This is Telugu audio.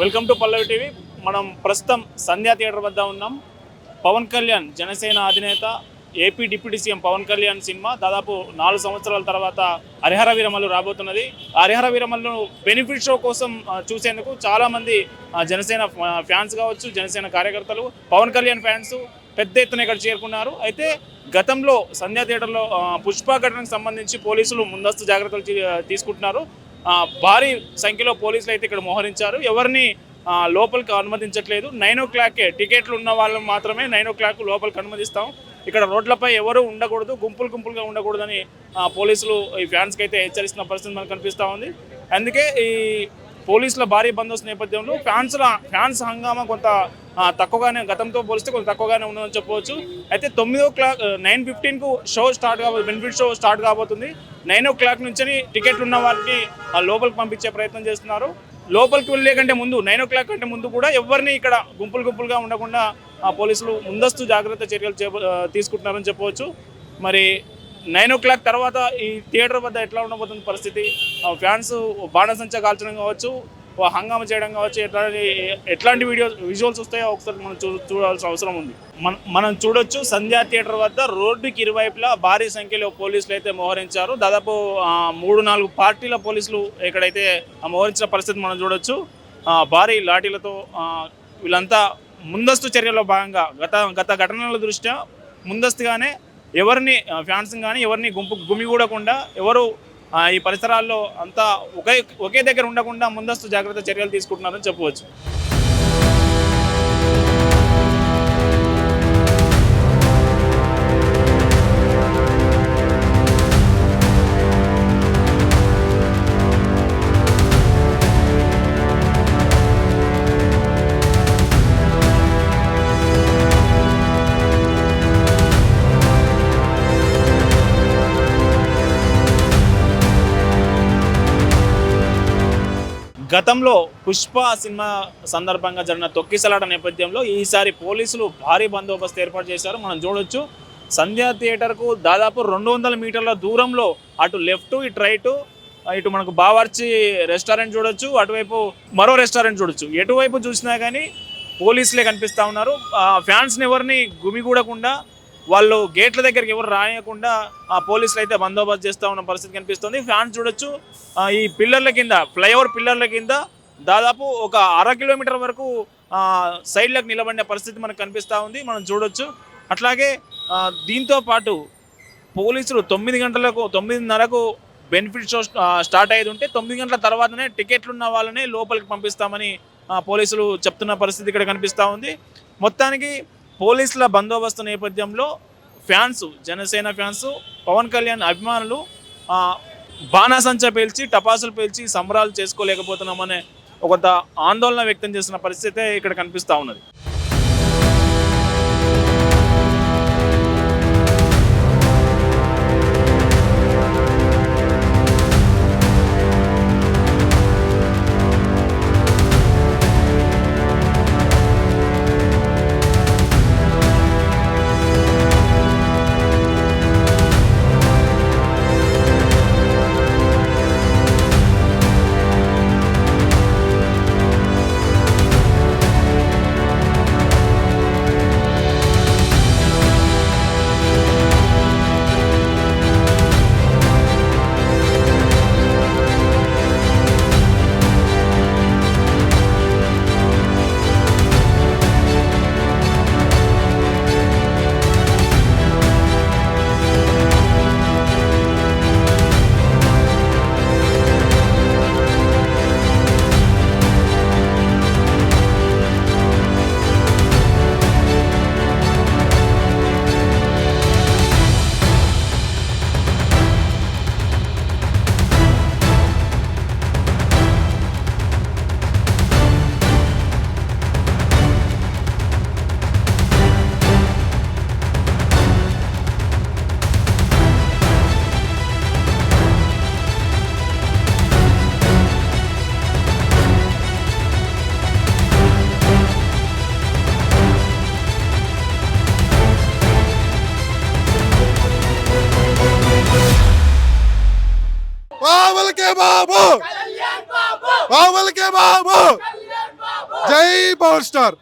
Welcome to Pallavi TV. మనం ప్రస్తుతం సంధ్యా థియేటర్ వద్ద ఉన్నాం. పవన్ కళ్యాణ్ జనసేన అధినేత, AP deputy CM Pawan Kalyan cinema దాదాపు 4 సంవత్సరాల తర్వాత హరిహర వీరమల్లు రాబోతున్నది. హరిహర వీరమల్లు బెనిఫిట్ షో కోసం చూసేందుకు చాలామంది జనసేన ఫ్యాన్స్ కావచ్చు, జనసేన కార్యకర్తలు, పవన్ కళ్యాణ్ ఫ్యాన్స్ పెద్ద ఎత్తున ఇక్కడ చేరుకున్నారు. అయితే గతంలో సంధ్యా థియేటర్లో పుష్ప ఘటనకు సంబంధించి పోలీసులు ముందస్తు జాగ్రత్తలు తీసుకుంటున్నారు. భారీ సంఖ్యలో పోలీసులు అయితే ఇక్కడ మోహరించారు. ఎవరిని లోపలికి అనుమతించట్లేదు. 9 o'clock టికెట్లు ఉన్న వాళ్ళు మాత్రమే 9 o'clock లోపలికి అనుమతిస్తాం. ఇక్కడ రోడ్లపై ఎవరు ఉండకూడదు, గుంపులుగా ఉండకూడదని పోలీసులు ఈ ఫ్యాన్స్కి అయితే హెచ్చరిస్తున్న పరిస్థితి మనకు కనిపిస్తూ ఉంది. అందుకే ఈ పోలీసుల భారీ బందోబస్తు నేపథ్యంలో ఫ్యాన్స్ హంగామా కొంత తక్కువగానే, గతంతో పోలిస్తే కొంత తక్కువగానే ఉందని చెప్పవచ్చు. అయితే 9 o'clock 9:15కు షో స్టార్ట్ కాబోతుంది, బెనిఫిట్ షో స్టార్ట్ కాబోతుంది. 9 o'clock నుంచి టికెట్లు ఉన్న వారిని లోపలికి పంపించే ప్రయత్నం చేస్తున్నారు. లోపలికి వెళ్ళే కంటే ముందు 9 o'clock కంటే ముందు కూడా ఎవరిని ఇక్కడ గుంపులుగా ఉండకుండా పోలీసులు ముందస్తు జాగ్రత్త చర్యలు తీసుకుంటున్నారని చెప్పవచ్చు. మరి 9 o'clock తర్వాత ఈ థియేటర్ వద్ద ఎట్లా ఉండబోతుంది పరిస్థితి, ఫ్యాన్స్ బాణసంచా కాల్చడం కావచ్చు, హంగామా చేయడం కావచ్చు, ఎట్లాంటి విజువల్స్ వస్తాయో ఒకసారి మనం చూడాల్సిన అవసరం ఉంది. మనం చూడొచ్చు, సంధ్యా థియేటర్ వద్ద రోడ్డుకి ఇరువైపులా భారీ సంఖ్యలో పోలీసులు అయితే మోహరించారు. దాదాపు 3-4 పార్టీల పోలీసులు ఇక్కడైతే మోహరించిన పరిస్థితి మనం చూడొచ్చు. భారీ లాఠీలతో వీళ్ళంతా ముందస్తు చర్యల్లో భాగంగా గత ఘటనల దృష్ట్యా ముందస్తుగానే ఎవరిని ఫ్యాన్స్ కానీ ఎవరిని గుమిగూడకుండా, ఎవరు ఈ పరిసరాల్లో అంతా ఒకే దగ్గర ఉండకుండా ముందస్తు జాగ్రత్త చర్యలు తీసుకుంటున్నారని చెప్పవచ్చు. గతంలో పుష్ప సినిమా సందర్భంగా జరిగిన తొక్కిసలాట నేపథ్యంలో ఈసారి పోలీసులు భారీ బందోబస్తు ఏర్పాటు చేశారు. మనం చూడొచ్చు, సంధ్యా థియేటర్కు దాదాపు 200 మీటర్ల దూరంలో అటు లెఫ్ట్, ఇటు రైటు, ఇటు మనకు బావర్చి రెస్టారెంట్ చూడొచ్చు, అటువైపు మరో రెస్టారెంట్ చూడొచ్చు. ఎటువైపు చూసినా కానీ పోలీసులే కనిపిస్తూ ఉన్నారు. ఫ్యాన్స్ని ఎవరిని గుమిగూడకుండా, వాళ్ళు గేట్ల దగ్గరికి ఎవరు రాయకుండా పోలీసులు అయితే బందోబస్తు చేస్తూ ఉన్న పరిస్థితి కనిపిస్తుంది. ఫ్యాన్స్ చూడొచ్చు, ఈ పిల్లర్ల కింద, ఫ్లైఓవర్ పిల్లర్ల కింద దాదాపు ఒక 1/2 కిలోమీటర్ వరకు సైడ్లకు నిలబడిన పరిస్థితి మనకు కనిపిస్తూ ఉంది, మనం చూడొచ్చు. అట్లాగే దీంతో పాటు పోలీసులు 9:30కు బెనిఫిట్ షో స్టార్ట్ అయ్యేది ఉంటే 9 గంటల తర్వాతనే టికెట్లు ఉన్న వాళ్ళనే లోపలికి పంపిస్తామని పోలీసులు చెప్తున్న పరిస్థితి ఇక్కడ కనిపిస్తూ ఉంది. మొత్తానికి పోలీసుల బందోబస్తు నేపథ్యంలో జనసేన ఫ్యాన్స్, పవన్ కళ్యాణ్ అభిమానులు బాణాసంచా పేల్చి, టపాసులు పేల్చి సంబరాలు చేసుకోలేకపోతున్నామనే ఒక ఆందోళన వ్యక్తం చేస్తున్న పరిస్థితి ఇక్కడ కనిపిస్తూ ఉన్నది. बाबू बाबू बाबू జై పవర్ స్టార్.